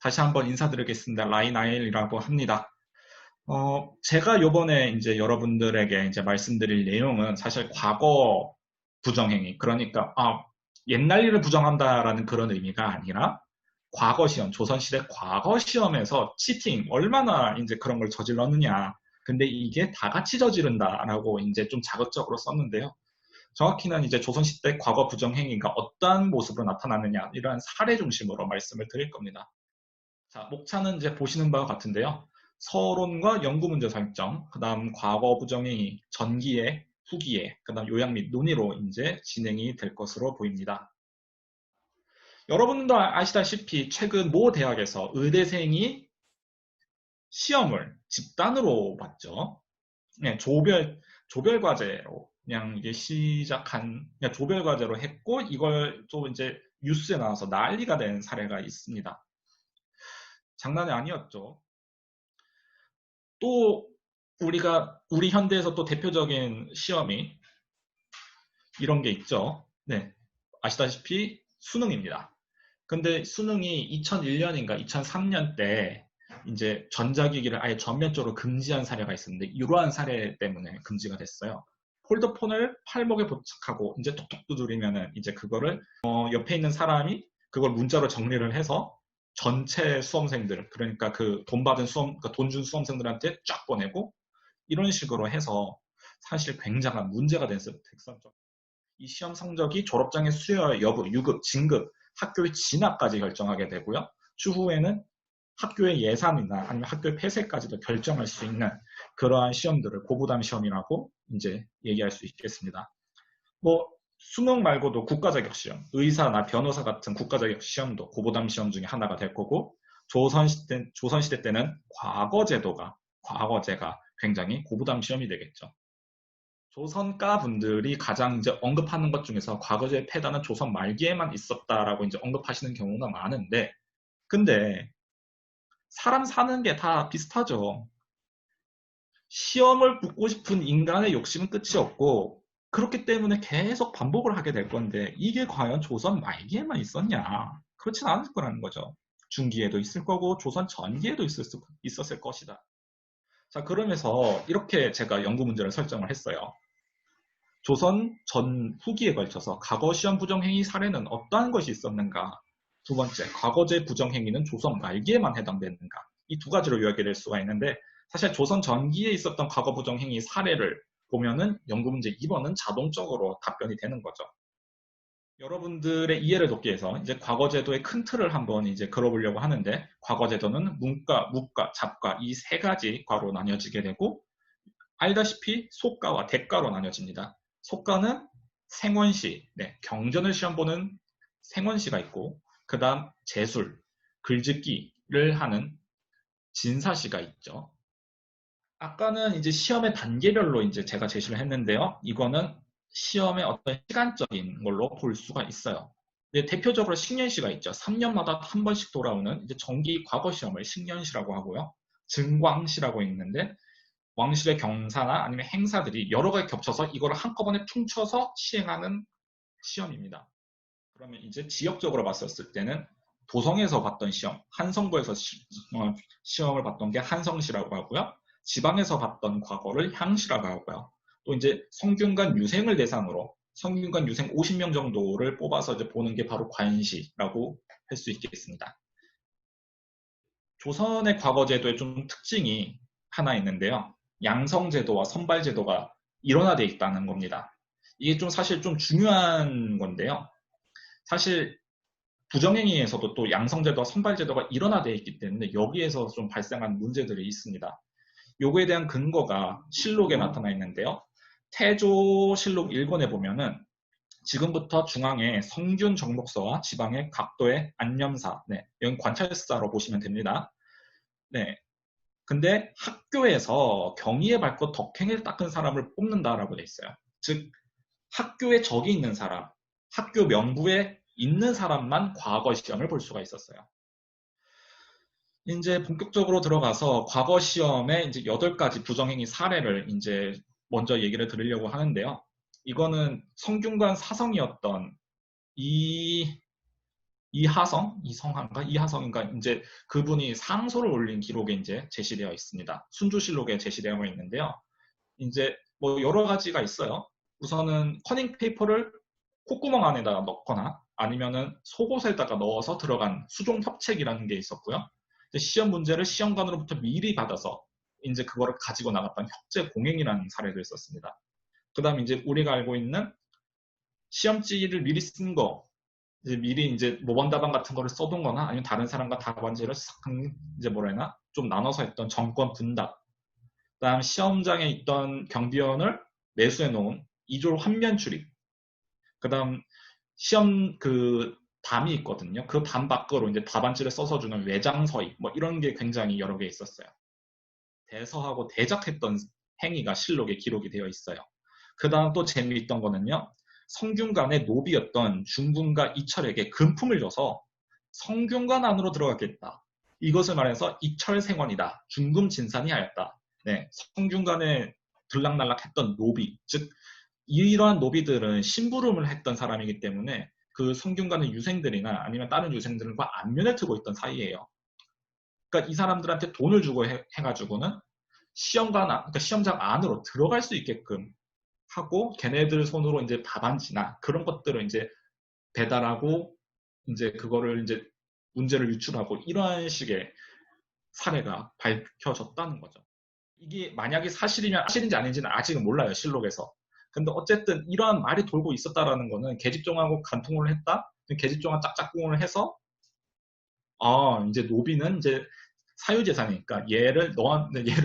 다시 한번 인사드리겠습니다. 라이나엘이라고 합니다. 제가 요번에 이제 여러분들에게 이제 말씀드릴 내용은 사실 과거 부정행위, 그러니까, 옛날 일을 부정한다라는 그런 의미가 아니라 과거 시험, 조선시대 과거 시험에서 치팅, 얼마나 이제 그런 걸 저질렀느냐. 근데 이게 다 같이 저지른다라고 이제 좀 자극적으로 썼는데요. 정확히는 이제 조선시대 과거 부정행위가 어떠한 모습으로 나타나느냐, 이러한 사례 중심으로 말씀을 드릴 겁니다. 자, 목차는 이제 보시는 바와 같은데요. 서론과 연구 문제 설정, 그 다음 과거 부정행위, 전기에, 후기에, 그 다음 요약 및 논의로 이제 진행이 될 것으로 보입니다. 여러분도 아시다시피 최근 모 대학에서 의대생이 시험을 집단으로 봤죠. 네, 조별 과제로 그냥 이게 그냥 조별 과제로 했고 이걸 또 이제 뉴스에 나와서 난리가 된 사례가 있습니다. 장난이 아니었죠. 또 우리 현대에서 또 대표적인 시험이 이런 게 있죠. 네, 아시다시피 수능입니다. 근데 수능이 2001년인가 2003년 때 이제 전자기기를 아예 전면적으로 금지한 사례가 있었는데 이러한 사례 때문에 금지가 됐어요. 폴더폰을 팔목에 부착하고 이제 톡톡 두드리면은 이제 그거를 옆에 있는 사람이 그걸 문자로 정리를 해서 전체 수험생들, 그러니까 그 돈 받은 그러니까 돈 준 수험생들한테 쫙 보내고 이런 식으로 해서 사실 굉장한 문제가 됐었죠. 이 시험 성적이 졸업장의 수여 여부, 유급, 진급, 학교의 진학까지 결정하게 되고요. 추후에는 학교의 예산이나 아니면 학교의 폐쇄까지도 결정할 수 있는 그러한 시험들을 고부담 시험이라고 이제 얘기할 수 있겠습니다. 뭐 수능 말고도 국가 자격 시험, 의사나 변호사 같은 국가 자격 시험도 고부담 시험 중에 하나가 될 거고 조선시대 때는 과거제가 굉장히 고부담 시험이 되겠죠. 조선가 분들이 가장 이제 언급하는 것 중에서 과거제 폐단은 조선 말기에만 있었다라고 이제 언급하시는 경우가 많은데, 근데 사람 사는 게 다 비슷하죠. 시험을 붙고 싶은 인간의 욕심은 끝이 없고, 그렇기 때문에 계속 반복을 하게 될 건데, 이게 과연 조선 말기에만 있었냐? 그렇진 않을 거라는 거죠. 중기에도 있을 거고, 조선 전기에도 있었을 것이다. 자, 그러면서 이렇게 제가 연구 문제를 설정을 했어요. 조선 전 후기에 걸쳐서 과거 시험 부정행위 사례는 어떠한 것이 있었는가? 두 번째, 과거제 부정행위는 조선 말기에만 해당되는가? 이 두 가지로 요약이 될 수가 있는데 사실 조선 전기에 있었던 과거 부정행위 사례를 보면은 연구 문제 2번은 자동적으로 답변이 되는 거죠. 여러분들의 이해를 돕기 위해서 이제 과거제도의 큰 틀을 한번 이제 그려보려고 하는데 과거제도는 문과, 무과, 잡과 이 세 가지 과로 나뉘어지게 되고 알다시피 소과와 대과로 나뉘어집니다. 소과는 생원시, 네, 경전을 시험 보는 생원시가 있고, 그 다음 제술, 글짓기를 하는 진사시가 있죠. 아까는 이제 시험의 단계별로 이제 제가 제시를 했는데요. 이거는 시험의 어떤 시간적인 걸로 볼 수가 있어요. 대표적으로 식년시가 있죠. 3년마다 한 번씩 돌아오는 이제 정기 과거 시험을 식년시라고 하고요. 증광시라고 있는데 왕실의 경사나 아니면 행사들이 여러 가지 겹쳐서 이걸 한꺼번에 퉁쳐서 시행하는 시험입니다. 그러면 이제 지역적으로 봤었을 때는 도성에서 봤던 시험, 한성부에서 시험을 봤던 게 한성시라고 하고요. 지방에서 봤던 과거를 향시라고 하고요. 또 이제 성균관 유생을 대상으로 성균관 유생 50명 정도를 뽑아서 이제 보는 게 바로 관시라고 할 수 있겠습니다. 조선의 과거제도의 좀 특징이 하나 있는데요. 양성제도와 선발제도가 일원화되어 있다는 겁니다. 이게 좀 사실 좀 중요한 건데요. 사실 부정행위에서도 또 양성제도와 선발제도가 일원화되어 있기 때문에 여기에서 좀 발생한 문제들이 있습니다. 요거에 대한 근거가 실록에 나타나 있는데요. 태조실록 1권에 보면은 지금부터 중앙에 성균 정목서와 지방의 각도의 안념사, 네, 여기 관찰사로 보시면 됩니다. 네, 근데 학교에서 경의에 밝고 덕행을 닦은 사람을 뽑는다라고 돼 있어요. 즉 학교에 적이 있는 사람, 학교 명부에 있는 사람만 과거 시험을 볼 수가 있었어요. 이제 본격적으로 들어가서 과거 시험에 이제 8가지 부정행위 사례를 이제 먼저 얘기를 드리려고 하는데요. 이거는 성균관 사성이었던 이 이성한가? 이하성인가? 이제 그분이 상소를 올린 기록에 이제 제시되어 있습니다. 순조실록에 제시되어 있는데요. 이제 뭐 여러 가지가 있어요. 우선은 커닝 페이퍼를 콧구멍 안에다가 넣거나 아니면은 속옷에다가 넣어서 들어간 수종 협책이라는 게 있었고요. 시험 문제를 시험관으로부터 미리 받아서 이제 그거를 가지고 나갔던 협제 공행이라는 사례도 있었습니다. 그 다음 이제 우리가 알고 있는 시험지를 미리 쓴 거, 이제 미리 이제 모범 답안 같은 거를 써둔 거나 아니면 다른 사람과 답안지를 이제 뭐라 해나 좀 나눠서 했던 정권 분답. 그다음 시험장에 있던 경비원을 매수해 놓은 이졸 환면 출입. 그다음 시험 그 담이 있거든요. 그 담 밖으로 이제 답안지를 써서 주는 외장 서입 뭐 이런 게 굉장히 여러 개 있었어요. 대서하고 대작했던 행위가 실록에 기록이 되어 있어요. 그다음 또 재미있던 거는요. 성균관의 노비였던 중군과 이철에게 금품을 줘서 성균관 안으로 들어갔겠다. 이것을 말해서 이철생원이다. 중금 진산이 하였다. 네, 성균관에 들락날락했던 노비, 즉 이러한 노비들은 심부름을 했던 사람이기 때문에 그 성균관의 유생들이나 아니면 다른 유생들과 안면을 트고 있던 사이예요. 그러니까 이 사람들한테 돈을 주고 해가지고는 그러니까 시험장 안으로 들어갈 수 있게끔 하고 걔네들 손으로 이제 답안지나 그런 것들을 이제 배달하고 이제 그거를 이제 문제를 유출하고 이러한 식의 사례가 밝혀졌다는 거죠. 이게 만약에 사실인지 아닌지는 아직은 몰라요, 실록에서. 근데 어쨌든 이러한 말이 돌고 있었다라는 거는 계집종하고 간통을 했다? 계집종과 짝짝꿍을 해서 이제 노비는 이제 사유재산이니까 얘를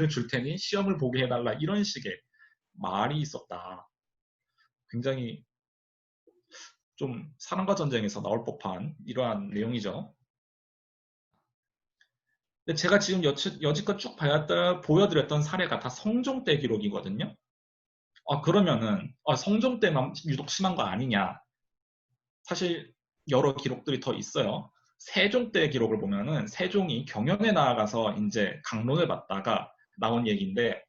줄 테니 시험을 보게 해달라 이런 식의 말이 있었다. 굉장히 좀 사랑과 전쟁에서 나올 법한 이러한 내용이죠. 근데 제가 지금 여지껏 쭉 보여드렸던 사례가 다 성종 때 기록이거든요. 그러면은 성종 때만 유독 심한 거 아니냐? 사실 여러 기록들이 더 있어요. 세종 때 기록을 보면은 세종이 경연에 나아가서 이제 강론을 받다가 나온 얘기인데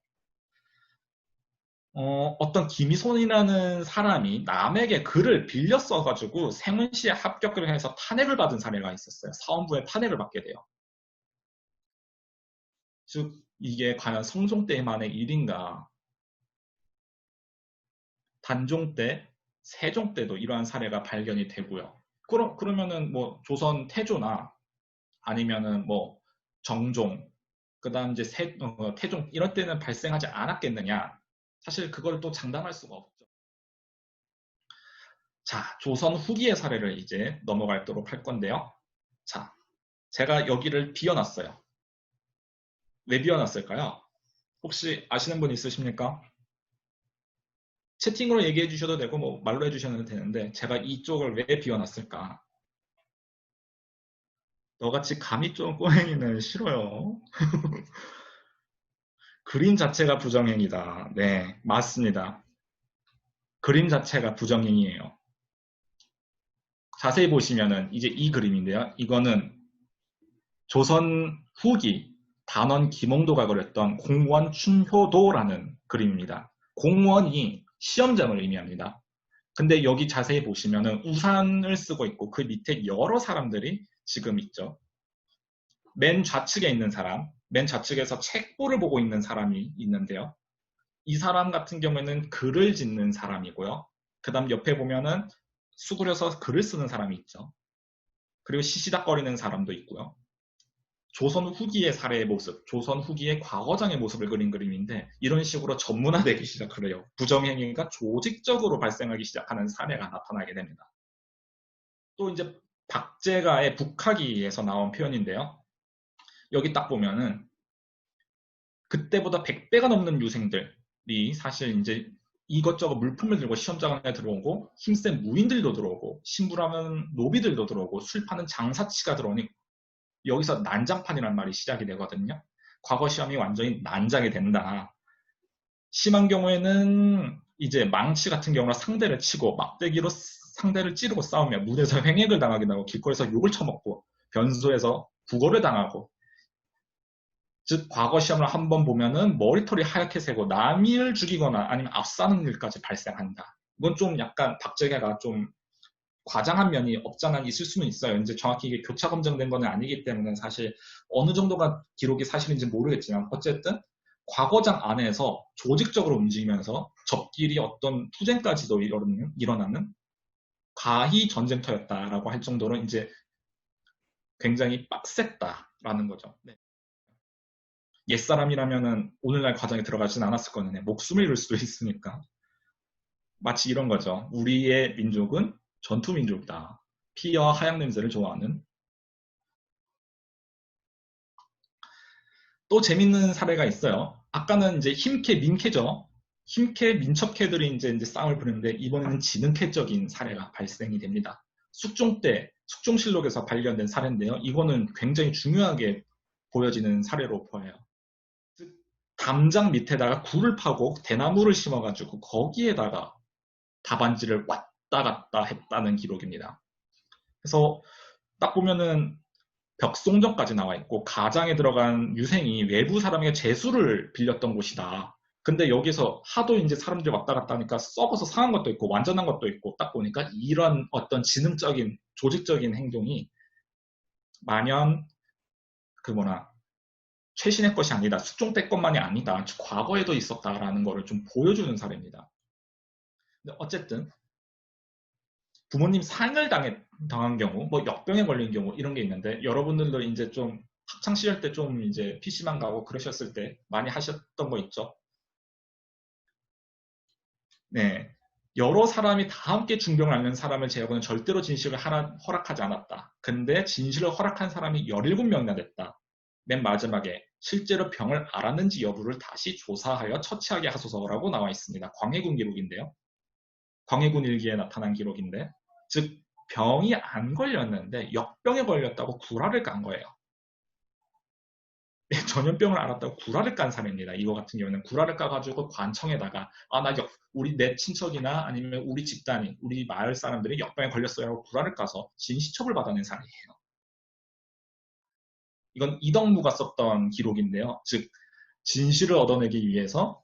어떤 김희손이라는 사람이 남에게 글을 빌려 써가지고 생은시에 합격을 해서 탄핵을 받은 사례가 있었어요. 사원부에 탄핵을 받게 돼요. 즉 이게 과연 성종 때만의 일인가? 단종 때, 세종 때도 이러한 사례가 발견이 되고요. 그러면은 뭐 조선 태조나 아니면은 뭐 정종, 그다음 이제 태종 이럴 때는 발생하지 않았겠느냐? 사실 그걸 또 장담할 수가 없죠. 자, 조선 후기의 사례를 이제 넘어가도록 할 건데요. 자, 제가 여기를 비워놨어요. 왜 비워놨을까요? 혹시 아시는 분 있으십니까? 채팅으로 얘기해 주셔도 되고 뭐 말로 해주셔도 되는데 제가 이쪽을 왜 비워놨을까? 너같이 감이 좀 꼬행이는 싫어요. 그림 자체가 부정행이다. 네, 맞습니다. 그림 자체가 부정행이에요. 자세히 보시면은 이제 이 그림인데요. 이거는 조선 후기 단원 김홍도가 그렸던 공원 춘효도라는 그림입니다. 공원이 시험장을 의미합니다. 근데 여기 자세히 보시면은 우산을 쓰고 있고 그 밑에 여러 사람들이 지금 있죠. 맨 좌측에 있는 사람, 맨 좌측에서 책보를 보고 있는 사람이 있는데요. 이 사람 같은 경우에는 글을 짓는 사람이고요. 그 다음 옆에 보면은 수그려서 글을 쓰는 사람이 있죠. 그리고 시시닥거리는 사람도 있고요. 조선 후기의 사례의 모습, 조선 후기의 과거장의 모습을 그린 그림인데 이런 식으로 전문화되기 시작을 해요. 부정행위가 조직적으로 발생하기 시작하는 사례가 나타나게 됩니다. 또 이제 박제가의 북하기에서 나온 표현인데요. 여기 딱 보면은 그때보다 100배가 넘는 유생들이 사실 이제 이것저것 물품을 들고 시험장에 들어오고 힘센 무인들도 들어오고 신부라면 노비들도 들어오고 술 파는 장사치가 들어오니 여기서 난장판이라는 말이 시작이 되거든요. 과거 시험이 완전히 난장이 된다. 심한 경우에는 이제 망치 같은 경우는 상대를 치고 막대기로 상대를 찌르고 싸우며 무대에서 횡액을 당하기도 하고 길거리에서 욕을 처먹고 변소에서 부고를 당하고 즉 과거 시험을 한번 보면은 머리털이 하얗게 새고 남을 죽이거나 아니면 압사하는 일까지 발생한다. 이건 좀 약간 박재계가 좀 과장한 면이 없잖아 있을 수는 있어요. 이제 정확히 이게 교차 검증된 건 아니기 때문에 사실 어느 정도가 기록이 사실인지 모르겠지만 어쨌든 과거장 안에서 조직적으로 움직이면서 적끼리 어떤 투쟁까지도 일어나는 가히 전쟁터였다라고 할 정도로 이제 굉장히 빡셌다라는 거죠. 네. 옛사람이라면은 오늘날 과정에 들어가진 않았을 거는데 목숨을 잃을 수도 있으니까 마치 이런 거죠. 우리의 민족은 전투 민족이다. 피와 하양 냄새를 좋아하는. 또 재밌는 사례가 있어요. 아까는 이제 힘캐 민캐죠. 힘캐 민첩캐들이 이제 싸움을 부르는데 이번에는 지능캐적인 사례가 발생이 됩니다. 숙종 때 숙종실록에서 발견된 사례인데요. 이거는 굉장히 중요하게 보여지는 사례로 보여요. 즉 담장 밑에다가 굴을 파고 대나무를 심어가지고 거기에다가 답안지를 왔다 갔다 했다는 기록입니다. 그래서 딱 보면은 벽송정까지 나와 있고 가장에 들어간 유생이 외부 사람에게 제수를 빌렸던 곳이다. 근데 여기서 하도 이제 사람들이 왔다 갔다 하니까 썩어서 상한 것도 있고 완전한 것도 있고 딱 보니까 이런 어떤 지능적인 조직적인 행동이 만연 그 뭐나 최신의 것이 아니다. 숙종 때 것만이 아니다. 과거에도 있었다라는 것을 좀 보여주는 사례입니다. 근데 어쨌든 부모님 상을 당한 경우, 뭐 역병에 걸린 경우 이런 게 있는데 여러분들도 이제 좀 학창 시절 때 좀 이제 PC방 가고 그러셨을 때 많이 하셨던 거 있죠? 네. 여러 사람이 다 함께 중병을 앓는 사람을 제하고는 절대로 진실을 허락하지 않았다. 근데 진실을 허락한 사람이 17명이나 됐다. 맨 마지막에 실제로 병을 앓았는지 여부를 다시 조사하여 처치하게 하소서라고 나와 있습니다. 광해군 기록인데요. 광해군 일기에 나타난 기록인데 즉 병이 안 걸렸는데 역병에 걸렸다고 구라를 깐 거예요. 전염병을 앓았다고 구라를 깐 사례입니다. 이거 같은 경우는 구라를 까가지고 관청에다가 나 우리 내 친척이나 아니면 우리 집단이 우리 마을 사람들이 역병에 걸렸어요 하고 구라를 까서 진시첩을 받아낸 사례예요. 이건 이덕무가 썼던 기록인데요. 즉 진실을 얻어내기 위해서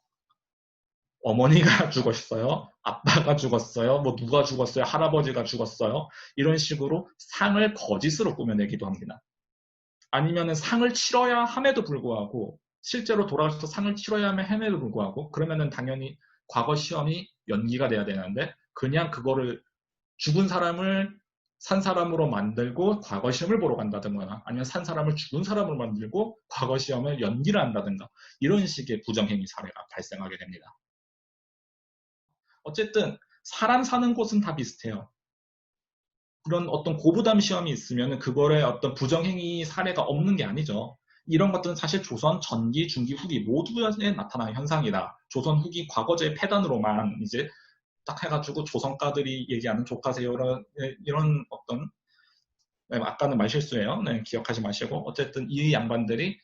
어머니가 죽었어요. 아빠가 죽었어요. 뭐 누가 죽었어요. 할아버지가 죽었어요. 이런 식으로 상을 거짓으로 꾸며내기도 합니다. 아니면은 상을 치러야 함에도 불구하고 실제로 돌아가셔서 상을 치러야 함에도 불구하고 그러면은 당연히 과거 시험이 연기가 돼야 되는데 그냥 그거를 죽은 사람을 산 사람으로 만들고 과거 시험을 보러 간다든가 아니면 산 사람을 죽은 사람으로 만들고 과거 시험을 연기를 한다든가 이런 식의 부정행위 사례가 발생하게 됩니다. 어쨌든 사람 사는 곳은 다 비슷해요. 그런 어떤 고부담 시험이 있으면 그거에 어떤 부정행위 사례가 없는 게 아니죠. 이런 것들은 사실 조선 전기, 중기, 후기 모두에 나타나는 현상이다. 조선 후기 과거제 폐단으로만 이제 딱 해가지고 조선가들이 얘기하는 조카세요 이런 어떤 아까는 말실수예요. 네, 기억하지 마시고 어쨌든 이 양반들이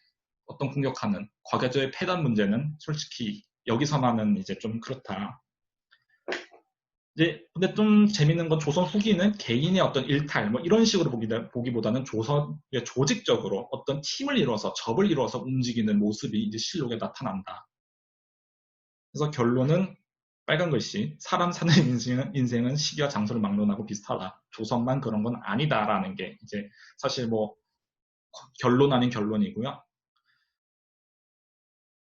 어떤 공격하는 과거제 폐단 문제는 솔직히 여기서만은 이제 좀 그렇다. 이제 근데 좀 재밌는 건 조선 후기는 개인의 어떤 일탈 뭐 이런 식으로 보기보다는 조선의 조직적으로 어떤 팀을 이루어서 접을 이루어서 움직이는 모습이 이제 실록에 나타난다. 그래서 결론은 빨간 글씨 사람 사는 인생은 시기와 장소를 막론하고 비슷하다. 조선만 그런 건 아니다라는 게 이제 사실 뭐 결론 아닌 결론이고요.